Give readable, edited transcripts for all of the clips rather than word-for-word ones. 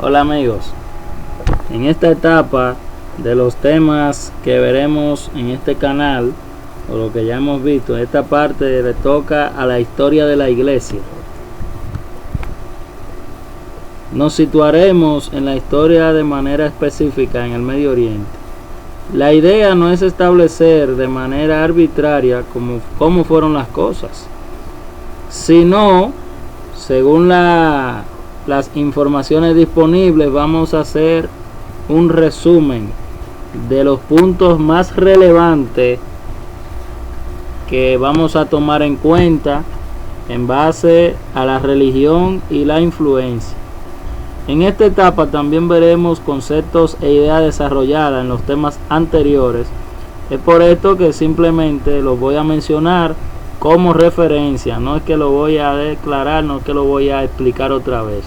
Hola amigos, en esta etapa de los temas que veremos en este canal, o lo que ya hemos visto, esta parte le toca a la historia de la iglesia. Nos situaremos en la historia de manera específica en el Medio Oriente. La idea no es establecer de manera arbitraria cómo fueron las cosas, sino según las informaciones disponibles vamos a hacer un resumen de los puntos más relevantes que vamos a tomar en cuenta en base a la religión y la influencia. En esta etapa también veremos conceptos e ideas desarrolladas en los temas anteriores. Es por esto que simplemente los voy a mencionar como referencia, no es que lo voy a declarar, no es que lo voy a explicar otra vez.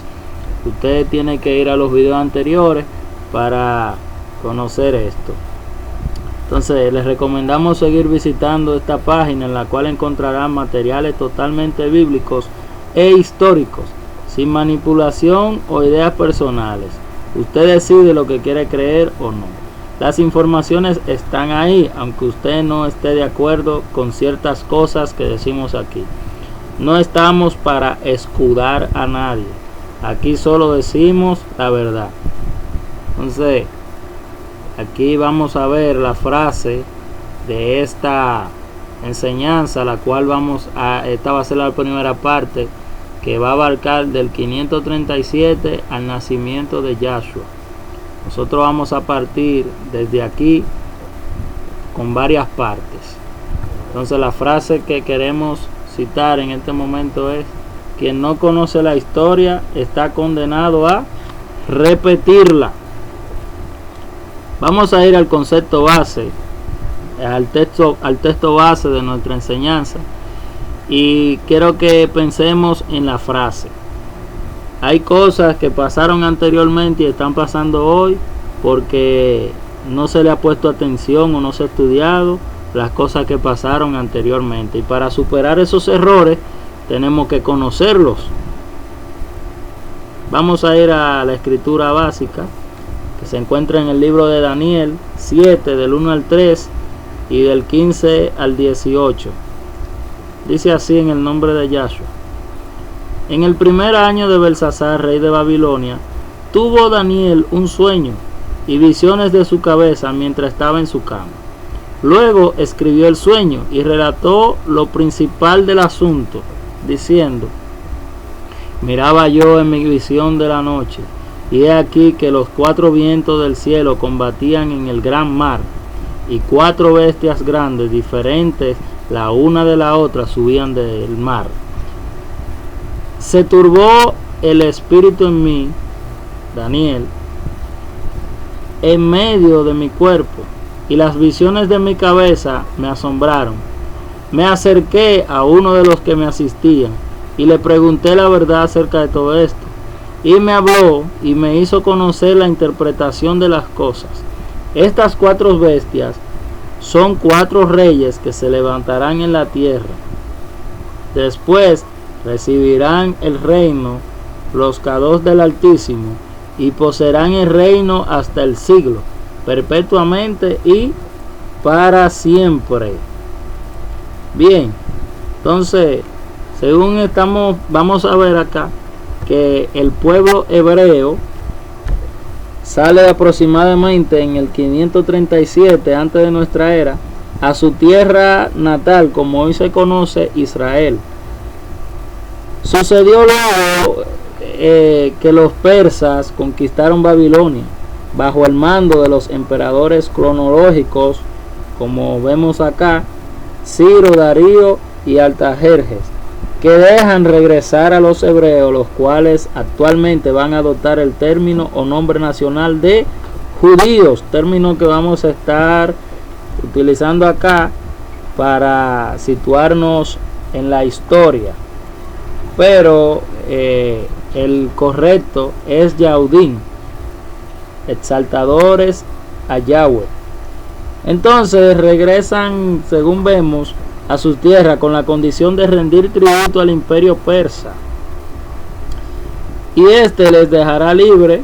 Ustedes tienen que ir a los videos anteriores para conocer esto. Entonces les recomendamos seguir visitando esta página, en la cual encontrarán materiales totalmente bíblicos e históricos, sin manipulación o ideas personales. Usted decide lo que quiere creer o no. Las informaciones están ahí, aunque usted no esté de acuerdo con ciertas cosas que decimos aquí. No estamos para escudar a nadie. Aquí solo decimos la verdad. Entonces, aquí vamos a ver la frase de esta enseñanza, la cual esta va a ser la primera parte, que va a abarcar del 537 al nacimiento de Yahshua. Nosotros vamos a partir desde aquí con varias partes. Entonces la frase que queremos citar en este momento es: quien no conoce la historia está condenado a repetirla. Vamos a ir al concepto base, al texto base de nuestra enseñanza, y quiero que pensemos en la frase. Hay cosas que pasaron anteriormente y están pasando hoy porque no se le ha puesto atención o no se ha estudiado las cosas que pasaron anteriormente. Y para superar esos errores tenemos que conocerlos. Vamos a ir a la escritura básica, que se encuentra en el libro de Daniel 7, del 1 al 3 y del 15 al 18. Dice así en el nombre de Yahshua: en el primer año de Belsasar, rey de Babilonia, tuvo Daniel un sueño y visiones de su cabeza mientras estaba en su cama. Luego escribió el sueño y relató lo principal del asunto, diciendo: miraba yo en mi visión de la noche, y he aquí que los 4 vientos del cielo combatían en el gran mar, y 4 bestias grandes, diferentes la una de la otra, subían del mar. Se turbó el espíritu en mí, Daniel, en medio de mi cuerpo, y las visiones de mi cabeza me asombraron. Me acerqué a uno de los que me asistían y le pregunté la verdad acerca de todo esto. Y me habló y me hizo conocer la interpretación de las cosas. Estas 4 bestias son 4 reyes que se levantarán en la tierra. Después recibirán el reino los Kadosh del Altísimo y poseerán el reino hasta el siglo, perpetuamente y para siempre. Bien, entonces, según vamos a ver acá que el pueblo hebreo sale aproximadamente en el 537 antes de nuestra era a su tierra natal, como hoy se conoce Israel. Sucedió luego que los persas conquistaron Babilonia bajo el mando de los emperadores cronológicos, como vemos acá, Ciro, Darío y Artajerjes, que dejan regresar a los hebreos, los cuales actualmente van a adoptar el término o nombre nacional de judíos, término que vamos a estar utilizando acá para situarnos en la historia. Pero el correcto es Yaudín, exaltadores a Yahweh. Entonces regresan, según vemos, a su tierra con la condición de rendir tributo al imperio persa. Y éste les dejará libre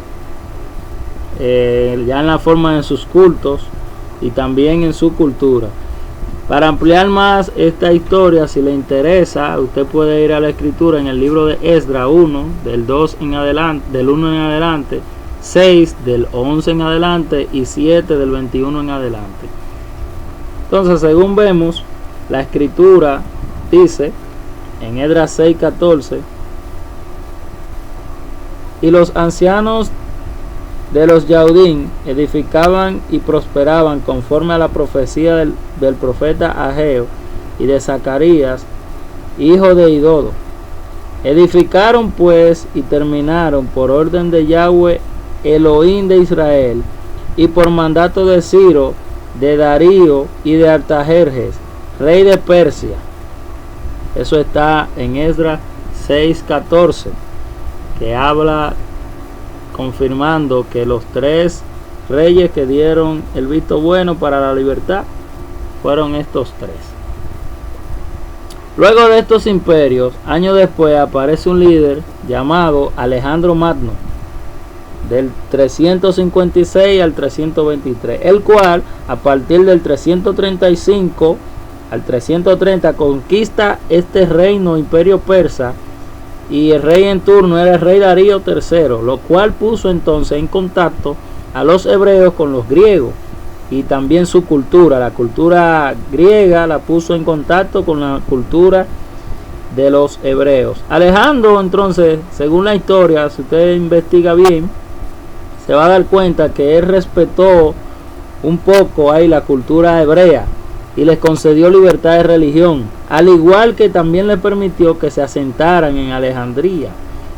ya en la forma de sus cultos y también en su cultura. Para ampliar más esta historia, si le interesa, usted puede ir a la escritura en el libro de Esdras 1, del 2 en adelante, del 1 en adelante, 6 del 11 en adelante y 7 del 21 en adelante. Entonces, según vemos, la escritura dice en Esdras 6:14: y los ancianos de los Yaudín edificaban y prosperaban conforme a la profecía del profeta Ageo y de Zacarías, hijo de Idodo. Edificaron pues y terminaron por orden de Yahweh Elohim de Israel y por mandato de Ciro, de Darío y de Artajerjes, rey de Persia. Eso está en Esdras 6:14, que habla confirmando que los 3 reyes que dieron el visto bueno para la libertad fueron estos 3. Luego de estos imperios, años después, aparece un líder llamado Alejandro Magno, del 356 al 323, el cual a partir del 335 al 330 conquista este reino imperio persa, y el rey en turno era el rey Darío III, lo cual puso entonces en contacto a los hebreos con los griegos y también su cultura. La cultura griega la puso en contacto con la cultura de los hebreos. Alejandro, entonces, según la historia, si usted investiga bien, se va a dar cuenta que él respetó un poco ahí la cultura hebrea y les concedió libertad de religión, al igual que también le permitió que se asentaran en Alejandría.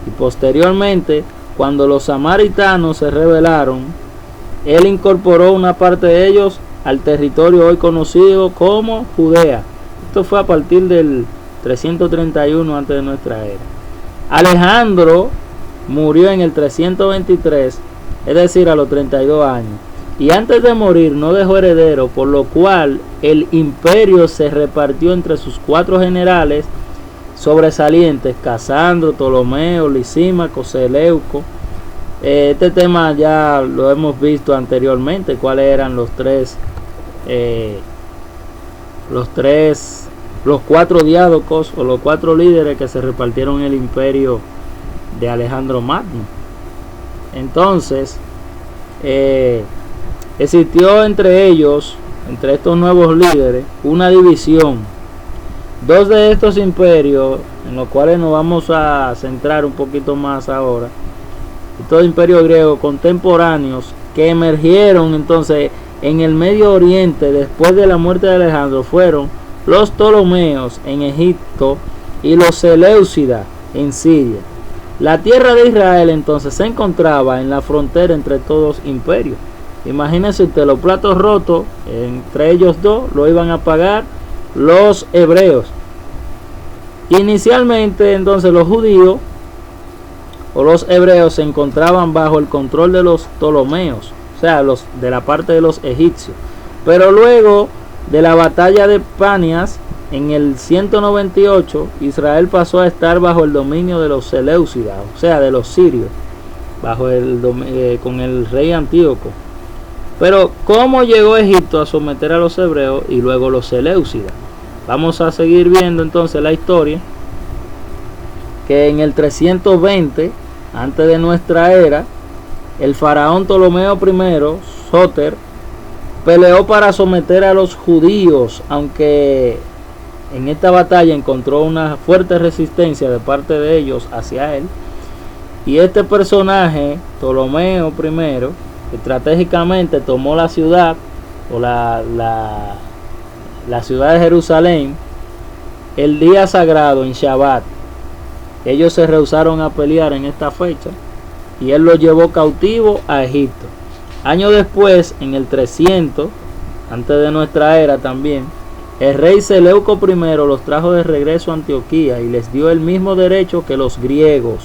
Y posteriormente, cuando los samaritanos se rebelaron, él incorporó una parte de ellos al territorio hoy conocido como Judea. Esto fue a partir del 331 antes de nuestra era. Alejandro murió en el 323, es decir, a los 32 años. Y antes de morir no dejó heredero, por lo cual el imperio se repartió entre sus 4 generales sobresalientes: Casandro, Ptolomeo, Lisímaco, Seleuco. Este tema ya lo hemos visto anteriormente, cuáles eran los 4 diádocos o los 4 líderes que se repartieron el imperio de Alejandro Magno. Entonces, existió entre ellos, entre estos nuevos líderes, una división. 2 de estos imperios, en los cuales nos vamos a centrar un poquito más ahora, estos imperios griegos contemporáneos que emergieron entonces en el Medio Oriente después de la muerte de Alejandro, fueron los Ptolomeos en Egipto y los Seleucidas en Siria. La tierra de Israel entonces se encontraba en la frontera entre todos imperios. Imagínense usted, los platos rotos entre ellos dos lo iban a pagar los hebreos. Inicialmente entonces los judíos o los hebreos se encontraban bajo el control de los Ptolomeos, o sea, los de la parte de los egipcios. Pero luego de la batalla de Panias en el 198, Israel pasó a estar bajo el dominio de los Seleucidas, o sea, de los sirios, con el rey Antíoco. Pero ¿cómo llegó Egipto a someter a los hebreos y luego los Seleucidas? Vamos a seguir viendo entonces la historia, que en el 320 antes de nuestra era, el faraón Ptolomeo I, Sóter, peleó para someter a los judíos, aunque en esta batalla encontró una fuerte resistencia de parte de ellos hacia él. Y este personaje, Ptolomeo I, estratégicamente tomó la ciudad, o la ciudad de Jerusalén, el día sagrado en Shabbat. Ellos se rehusaron a pelear en esta fecha y él los llevó cautivo a Egipto. Años después, en el 300 antes de nuestra era también, el rey Seleuco I los trajo de regreso a Antioquía y les dio el mismo derecho que los griegos.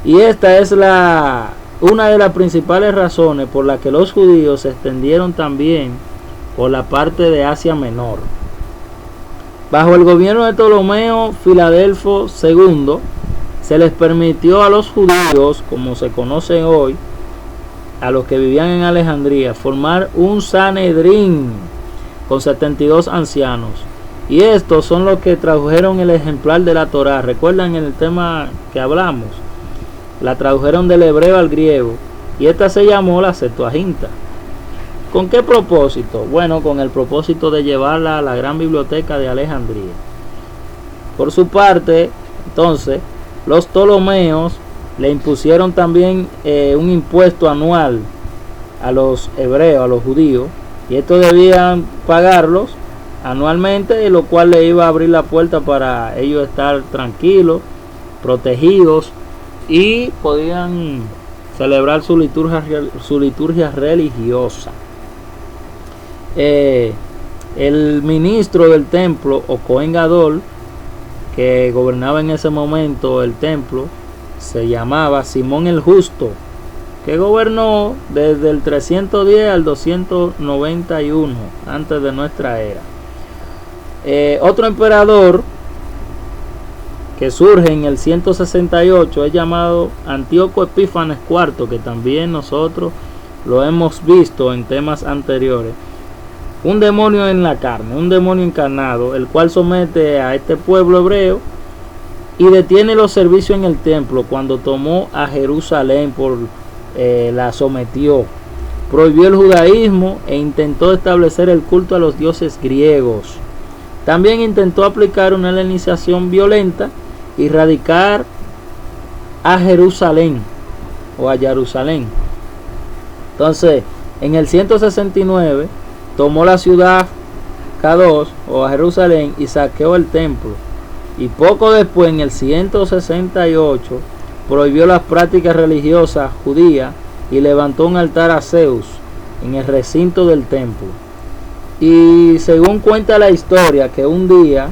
Y esta es una de las principales razones por las que los judíos se extendieron también por la parte de Asia Menor. Bajo el gobierno de Ptolomeo Filadelfo II, se les permitió a los judíos, como se conocen hoy, a los que vivían en Alejandría formar un Sanedrín con 72 ancianos. Y estos son los que tradujeron el ejemplar de la Torá. ¿Recuerdan el tema que hablamos? La tradujeron del hebreo al griego. Y esta se llamó la Septuaginta. ¿Con qué propósito? Bueno, con el propósito de llevarla a la gran biblioteca de Alejandría. Por su parte, entonces, los Ptolomeos le impusieron también un impuesto anual a los hebreos, a los judíos, y estos debían pagarlos anualmente, lo cual le iba a abrir la puerta para ellos estar tranquilos, protegidos, y podían celebrar su liturgia religiosa. El ministro del templo, o Cohen Gadol, que gobernaba en ese momento el templo, se llamaba Simón el Justo, que gobernó desde el 310 al 291 antes de nuestra era. Otro emperador que surge en el 168 es llamado Antíoco Epífanes IV, que también nosotros lo hemos visto en temas anteriores. Un demonio en la carne, un demonio encarnado, el cual somete a este pueblo hebreo y detiene los servicios en el templo cuando tomó a Jerusalén, la sometió, prohibió el judaísmo e intentó establecer el culto a los dioses griegos. También intentó aplicar una helenización violenta y radicar a Jerusalén o a Jerusalén. Entonces, en el 169 tomó la ciudad K2 o a Jerusalén y saqueó el templo. Y poco después, en el 168, prohibió las prácticas religiosas judías y levantó un altar a Zeus en el recinto del templo. Y según cuenta la historia, que un día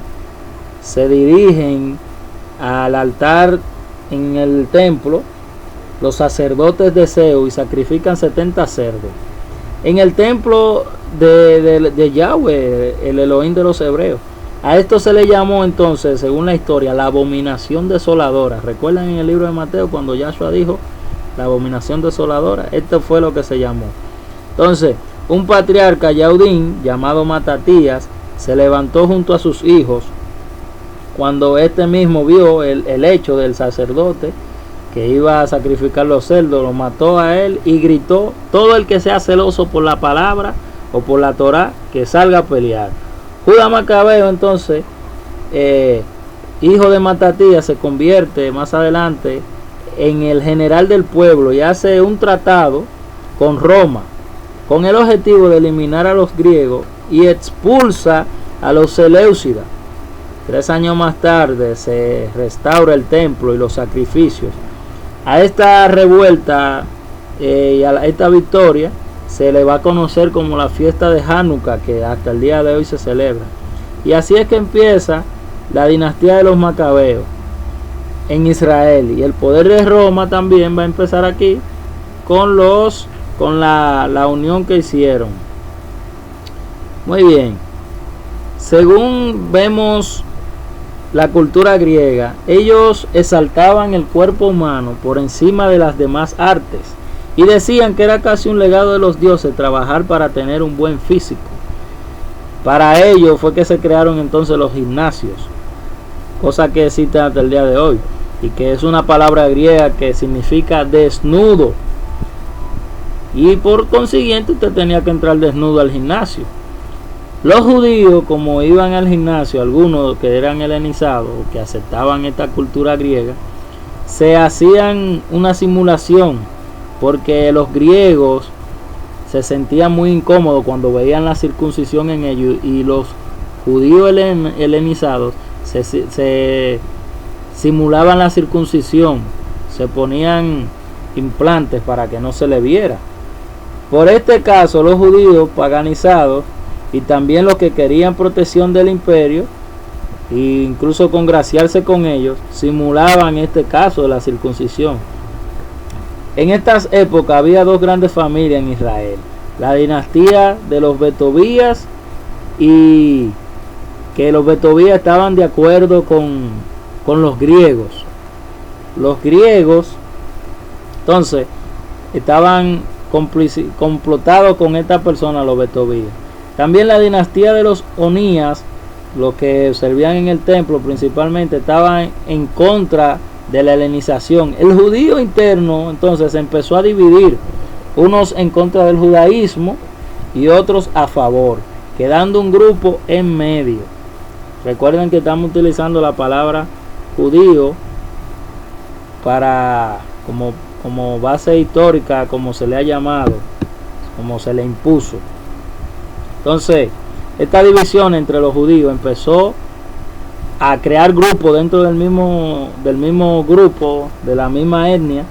se dirigen al altar en el templo los sacerdotes de Zeus y sacrifican 70 cerdos en el templo de Yahweh, el Elohim de los hebreos. A esto se le llamó entonces, según la historia, la abominación desoladora. ¿Recuerdan en el libro de Mateo cuando Yahshua dijo la abominación desoladora? Esto fue lo que se llamó. Entonces, un patriarca yaudín llamado Matatías se levantó junto a sus hijos cuando este mismo vio el hecho del sacerdote que iba a sacrificar los cerdos, lo mató a él y gritó: todo el que sea celoso por la palabra o por la Torá, que salga a pelear. Judá Macabeo, entonces, hijo de Matatías, se convierte más adelante en el general del pueblo y hace un tratado con Roma con el objetivo de eliminar a los griegos y expulsa a los seleucidas. 3 años más tarde se restaura el templo y los sacrificios. A esta revuelta y a esta victoria se le va a conocer como la fiesta de Hanukkah, que hasta el día de hoy se celebra. Y así es que empieza la dinastía de los Macabeos en Israel. Y el poder de Roma también va a empezar aquí con la unión que hicieron. Muy bien. Según vemos la cultura griega, ellos exaltaban el cuerpo humano por encima de las demás artes y decían que era casi un legado de los dioses trabajar para tener un buen físico. Para ello fue que se crearon entonces los gimnasios, cosa que existe hasta el día de hoy, y que es una palabra griega que significa desnudo, y por consiguiente usted tenía que entrar desnudo al gimnasio. Los judíos, como iban al gimnasio, algunos que eran helenizados o que aceptaban esta cultura griega, se hacían una simulación, porque los griegos se sentían muy incómodos cuando veían la circuncisión en ellos, y los judíos helenizados se simulaban la circuncisión, se ponían implantes para que no se le viera. Por este caso, los judíos paganizados y también los que querían protección del imperio e incluso congraciarse con ellos, simulaban este caso de la circuncisión. En estas épocas había dos grandes familias en Israel: la dinastía de los Betobías, y que los Betobías estaban de acuerdo con los griegos. Los griegos entonces estaban complotado con esta persona, los Betobías. También la dinastía de los Onías, los que servían en el templo principalmente, estaban en contra de la helenización. El judío interno entonces empezó a dividir, unos en contra del judaísmo y otros a favor, quedando un grupo en medio. Recuerden que estamos utilizando la palabra judío para como base histórica, como se le ha llamado, como se le impuso. Entonces, esta división entre los judíos empezó a crear grupos dentro del mismo grupo, de la misma etnia.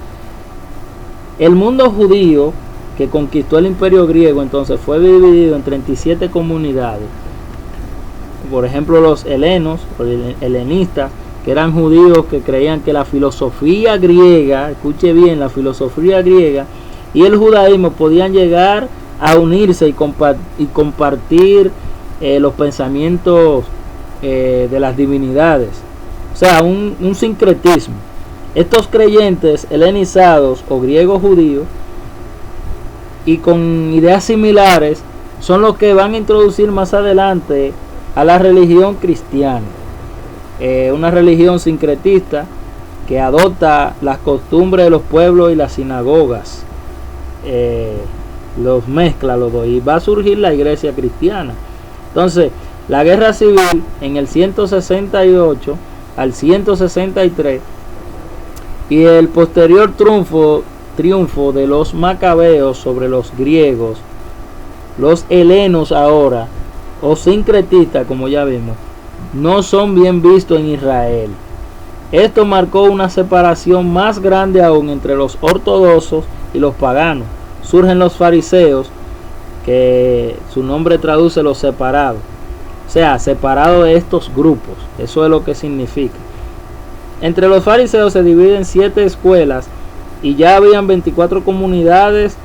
El mundo judío que conquistó el imperio griego entonces fue dividido en 37 comunidades. Por ejemplo, los helenos, o helenistas, que eran judíos que creían que la filosofía griega, escuche bien, la filosofía griega y el judaísmo podían llegar a unirse y compartir los pensamientos de las divinidades, o sea, un sincretismo. Estos creyentes helenizados o griegos judíos y con ideas similares son los que van a introducir más adelante a la religión cristiana, una religión sincretista que adopta las costumbres de los pueblos y las sinagogas, los mezcla los dos y va a surgir la iglesia cristiana. Entonces, la guerra civil en el 168 al 163 y el posterior triunfo de los macabeos sobre los griegos, los helenos ahora, o sincretistas como ya vimos, no son bien vistos en Israel. Esto marcó una separación más grande aún entre los ortodoxos y los paganos. Surgen los fariseos, que su nombre traduce los separados, o sea, separados de estos grupos. Eso es lo que significa. Entre los fariseos se dividen 7 escuelas y ya habían 24 comunidades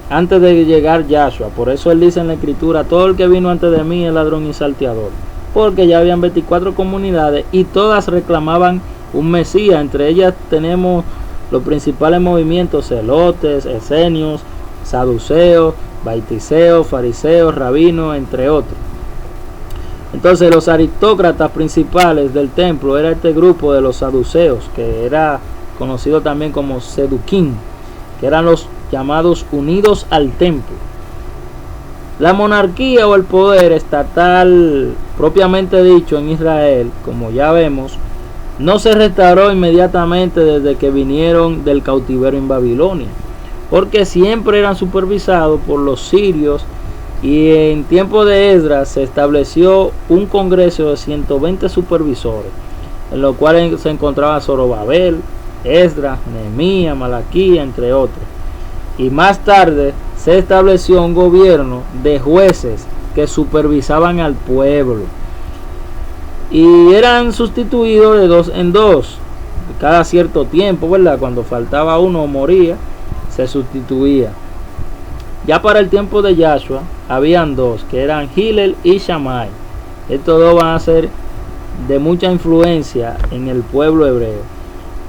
antes de llegar Yahshua. Por eso él dice en la escritura: todo el que vino antes de mí es ladrón y salteador, porque ya habían 24 comunidades y todas reclamaban un Mesías. Entre ellas tenemos los principales movimientos: celotes, esenios, saduceos, baitiseos, fariseos, rabinos, entre otros. Entonces, los aristócratas principales del templo era este grupo de los saduceos, que era conocido también como seduquín, que eran los llamados unidos al templo. La monarquía o el poder estatal propiamente dicho en Israel, como ya vemos, no se restauró inmediatamente desde que vinieron del cautiverio en Babilonia, porque siempre eran supervisados por los sirios, y en tiempo de Esdras se estableció un congreso de 120 supervisores, en los cuales se encontraba Zorobabel, Esdras, Nehemías, Malaquías, entre otros. Y más tarde se estableció un gobierno de jueces que supervisaban al pueblo, y eran sustituidos de 2 en 2 cada cierto tiempo, ¿verdad? Cuando faltaba uno o moría, se sustituía. Ya para el tiempo de Yahshua habían 2, que eran Hillel y Shammai. Estos 2 van a ser de mucha influencia en el pueblo hebreo.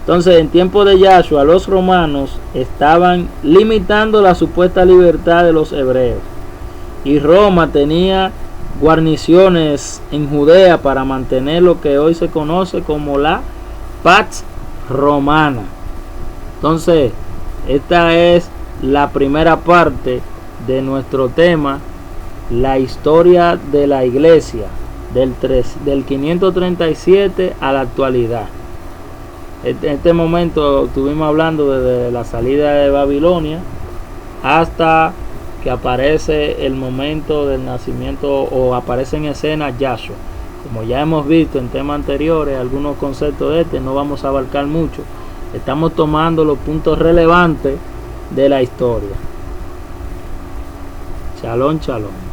Entonces, en tiempo de Yahshua, los romanos estaban limitando la supuesta libertad de los hebreos, y Roma tenía guarniciones en Judea para mantener lo que hoy se conoce como la Pax Romana. Entonces, esta es la primera parte de nuestro tema, la historia de la iglesia del 537 a la actualidad. En este momento estuvimos hablando desde la salida de Babilonia hasta que aparece el momento del nacimiento, o aparece en escena Yahshua. Como ya hemos visto en temas anteriores, algunos conceptos de este no vamos a abarcar mucho. Estamos tomando los puntos relevantes de la historia. Shalom, shalom.